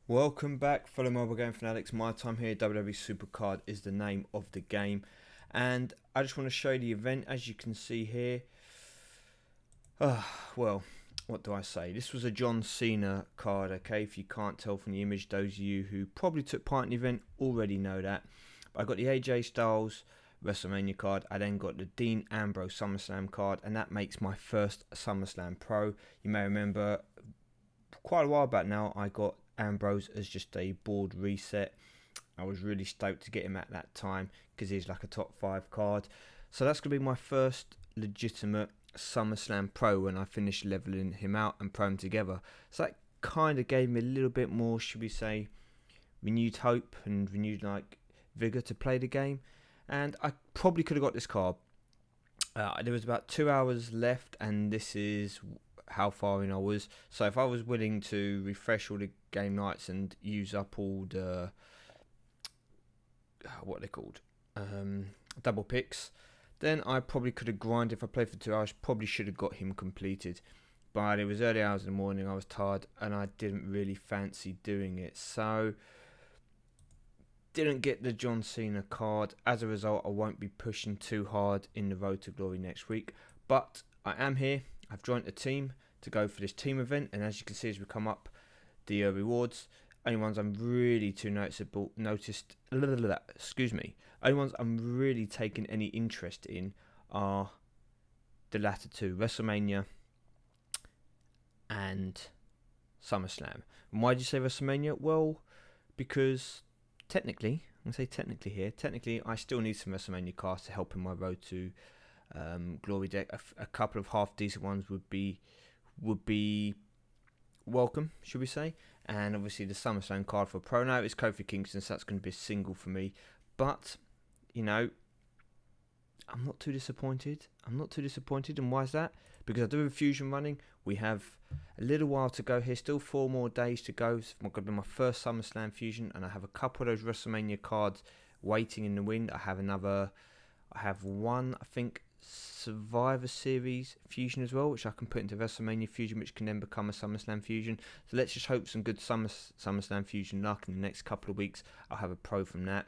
Welcome back, fellow mobile game fanatics. MyTyme here. WWE Supercard is the name of the game, and I just want to show you the event. As you can see here, well, what do I say? This was a John Cena card. Okay, if you can't tell from the image, those of you who probably took part in the event already know that. But I got the AJ Styles WrestleMania card. I then got the Dean Ambrose SummerSlam card, and that makes my first SummerSlam Pro. You may remember quite a while back now, I got Ambrose as just a board reset. I was really stoked to get him at that time because he's like a top 5 card. So that's going to be my first legitimate SummerSlam Pro when I finish leveling him out and pro him together. So that kind of gave me a little bit more, should we say, renewed hope and renewed vigor to play the game. And I probably could have got this card. There was about 2 hours left, and this is how far in I was. So if I was willing to refresh all the game nights and use up all the what they called double picks, then I probably could have grinded. If I played for 2 hours, probably should have got him completed. But it was early hours in the morning, I was tired, and I didn't really fancy doing it. So didn't get the John Cena card. As a result, I won't be pushing too hard in the Road to Glory next week. But I am here. I've joined a team to go for this team event, and as you can see as we come up the rewards, only ones I'm really only ones I'm really taking any interest in are the latter two, WrestleMania and SummerSlam. And why do you say WrestleMania? Well, because technically I still need some WrestleMania cards to help in my road to Glory deck. A couple of half decent ones would be welcome, should we say? And obviously the SummerSlam card for Pro now is Kofi Kingston, so that's going to be a single for me. But I'm not too disappointed. And why is that? Because I do have a fusion running. We have a little while to go here. Still 4 more days to go. It's going to be my first SummerSlam fusion, and I have a couple of those WrestleMania cards waiting in the wind. I have one, I think, Survivor Series fusion as well, which I can put into WrestleMania fusion, which can then become a SummerSlam fusion. So let's just hope some good SummerSlam fusion luck in the next couple of weeks. I'll have a pro from that.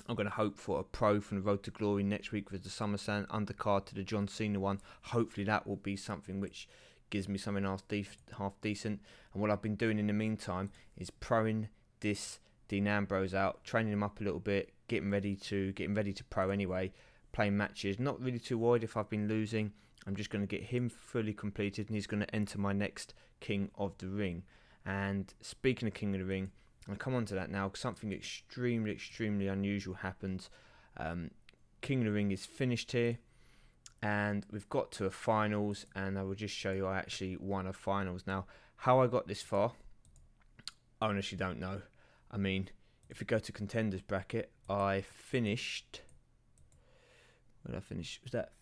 I'm going to hope for a pro from the Road to Glory next week with the SummerSlam undercard to the John Cena one. Hopefully that will be something which gives me something half decent. And what I've been doing in the meantime is proing this Dean Ambrose out, training him up a little bit, getting ready to pro anyway, playing matches. Not really too worried if I've been losing. I'm just going to get him fully completed, and he's going to enter my next King of the Ring. And speaking of King of the Ring, I'll come on to that now. Something extremely unusual happened. King of the Ring is finished here, and we've got to a finals, and I will just show you I actually won a finals. Now, how I got this far, I honestly don't know. I mean, if we go to contenders bracket, I finished. Where did I finish? Was that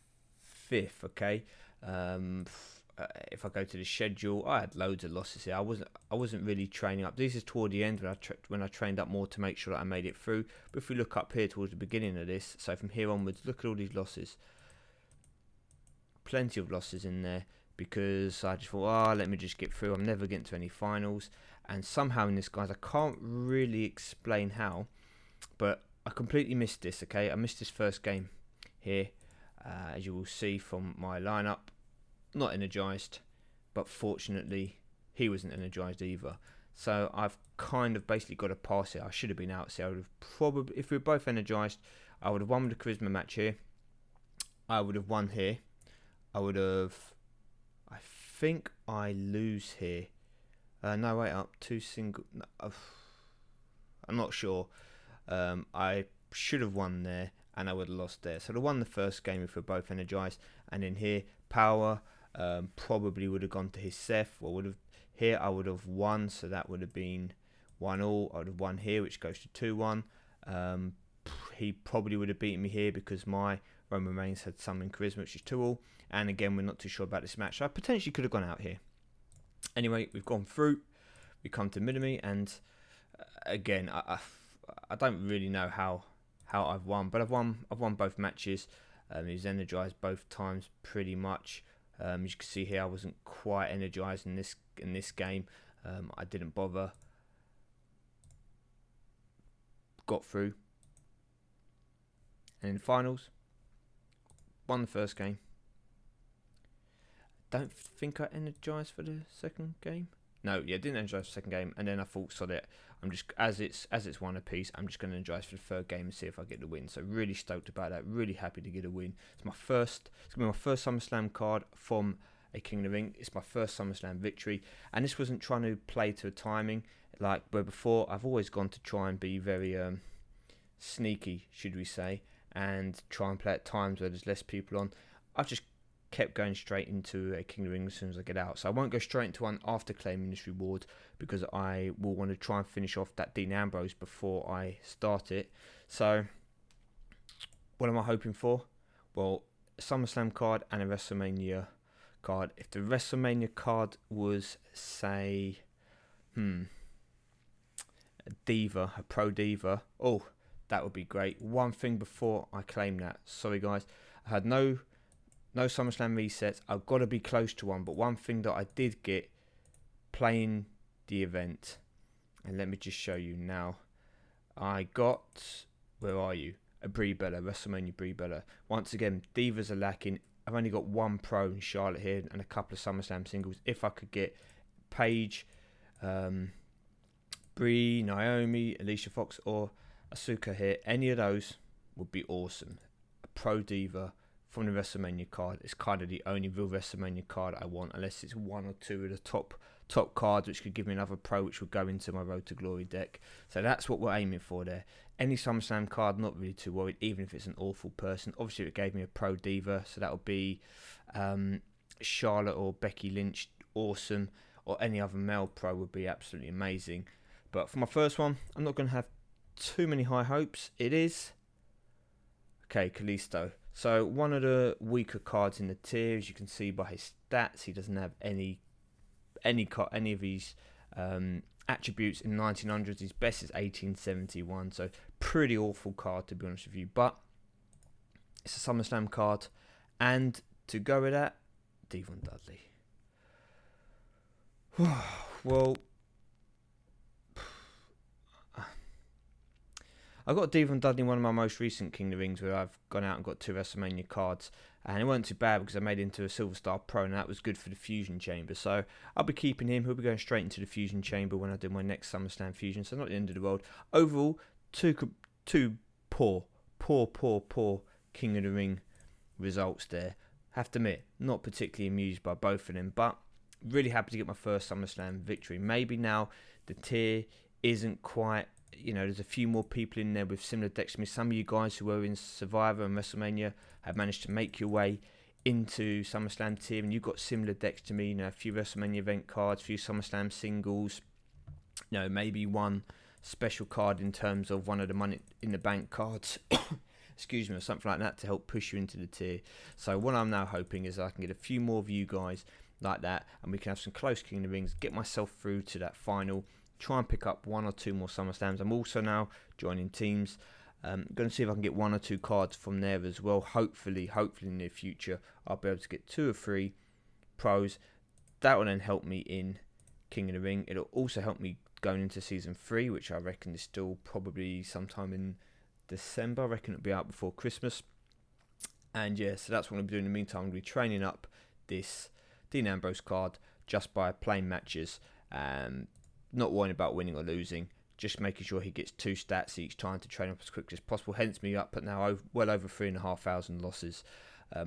5th? Okay. If I go to the schedule, I had loads of losses here. I wasn't really training up. This is toward the end when I trained up more to make sure that I made it through. But if we look up here towards the beginning of this, so from here onwards, look at all these losses. Plenty of losses in there because I just thought, let me just get through. I'm never getting to any finals. And somehow in this, guys, I can't really explain how, but I completely missed this, okay? I missed this first game here, as you will see from my lineup. Not energized, but fortunately he wasn't energized either. So I've kind of basically got to pass it. I should have been out. So I would have probably, if we were both energized, I would have won with the charisma match here. I would have won here. I think I lose here. No, wait up. 2 single. No, I'm not sure. I should have won there, and I would have lost there. So I won the first game if we're both energized. And in here, power. Probably would have gone to his Seth. Here I would have won, so that would have been 1-1. I would have won here, which goes to 2-1. He probably would have beaten me here because my Roman Reigns had some in charisma, which is 2-2. And again, we're not too sure about this match. So I potentially could have gone out here. Anyway, we've gone through. We come to Minami, and again, I don't really know how I've won, but I've won both matches. He's energized both times pretty much. As you can see here, I wasn't quite energized in this game. I didn't bother got through. And in the finals, won the first game. Don't think I energised for the second game. No, yeah, didn't energise for the second game. And then I thought, sod it. I'm just, as it's one apiece, I'm just going to energise for the third game and see if I get the win. So really stoked about that. Really happy to get a win. It's going to be my first SummerSlam card from a King of the Ring. It's my first SummerSlam victory. And this wasn't trying to play to a timing. Like where before, I've always gone to try and be very sneaky, should we say, and try and play at times where there's less people on. I've just kept going straight into a King of the Ring as soon as I get out. So I won't go straight into one after claiming this reward, because I will want to try and finish off that Dean Ambrose before I start it. So what am I hoping for? Well, a SummerSlam card and a WrestleMania card. If the WrestleMania card was, say, a Diva, a Pro Diva, oh, that would be great. One thing before I claim that. Sorry, guys. I had no SummerSlam resets. I've got to be close to one. But one thing that I did get playing the event, and let me just show you now. I got, where are you? A Brie Bella, WrestleMania Brie Bella. Once again, Divas are lacking. I've only got one Pro in Charlotte here and a couple of SummerSlam singles. If I could get Paige, Brie, Naomi, Alicia Fox, or Asuka here, any of those would be awesome. A Pro Diva from the WrestleMania card. It's kind of the only real WrestleMania card I want, unless it's one or two of the top cards, which could give me another Pro, which would go into my Road to Glory deck. So that's what we're aiming for there. Any SummerSlam card, not really too worried, even if it's an awful person. Obviously, it gave me a Pro Diva, so that would be Charlotte or Becky Lynch, awesome, or any other male Pro would be absolutely amazing. But for my first one, I'm not going to have too many high hopes. It is Kalisto. So one of the weaker cards in the tier, as you can see by his stats, he doesn't have any of his attributes in 1900s. His best is 1871, so pretty awful card, to be honest with you. But it's a SummerSlam card, and to go with that, Devon Dudley. Well, I got Devon Dudley in one of my most recent King of the Rings, where I've gone out and got 2 WrestleMania cards, and it wasn't too bad because I made it into a Silver Star Pro, and that was good for the Fusion Chamber. So I'll be keeping him. He'll be going straight into the Fusion Chamber when I do my next SummerSlam Fusion, so not the end of the world. Overall, two poor King of the Ring results there. Have to admit, not particularly amused by both of them, but really happy to get my first SummerSlam victory. Maybe now the tier isn't quite, there's a few more people in there with similar decks to me. Some of you guys who were in Survivor and WrestleMania have managed to make your way into SummerSlam tier, and you've got similar decks to me. A few WrestleMania event cards, a few SummerSlam singles. Maybe one special card in terms of one of the Money in the Bank cards. Excuse me, or something like that to help push you into the tier. So what I'm now hoping is I can get a few more of you guys like that, and we can have some close King of the Rings, get myself through to that final, try and pick up 1 or 2 more SummerSlams. I'm also now joining teams. Going to see if I can get 1 or 2 cards from there as well. Hopefully in the near future, I'll be able to get 2 or 3 pros. That will then help me in King of the Ring. It'll also help me going into Season 3, which I reckon is still probably sometime in December. I reckon it'll be out before Christmas. And yeah, so that's what I'm going to be doing in the meantime. I'm going to be training up this Dean Ambrose card just by playing matches. Not worrying about winning or losing, just making sure he gets 2 stats each time to train up as quickly as possible. Hence me up at now well over 3,500 losses,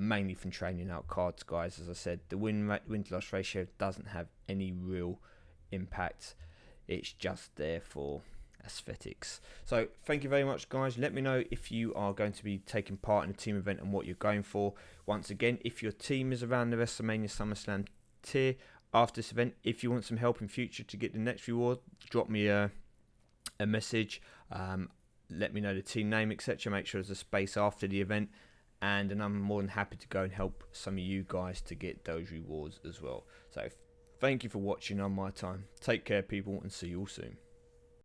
mainly from training out cards, guys. As I said, the win-to-loss ratio doesn't have any real impact. It's just there for aesthetics. So thank you very much, guys. Let me know if you are going to be taking part in a team event and what you're going for. Once again, if your team is around the WrestleMania SummerSlam tier after this event, if you want some help in future to get the next reward, drop me a message. Let me know the team name, etc. Make sure there's a space after the event, and then I'm more than happy to go and help some of you guys to get those rewards as well. So thank you for watching on MyTyme. Take care, people, and see you all soon.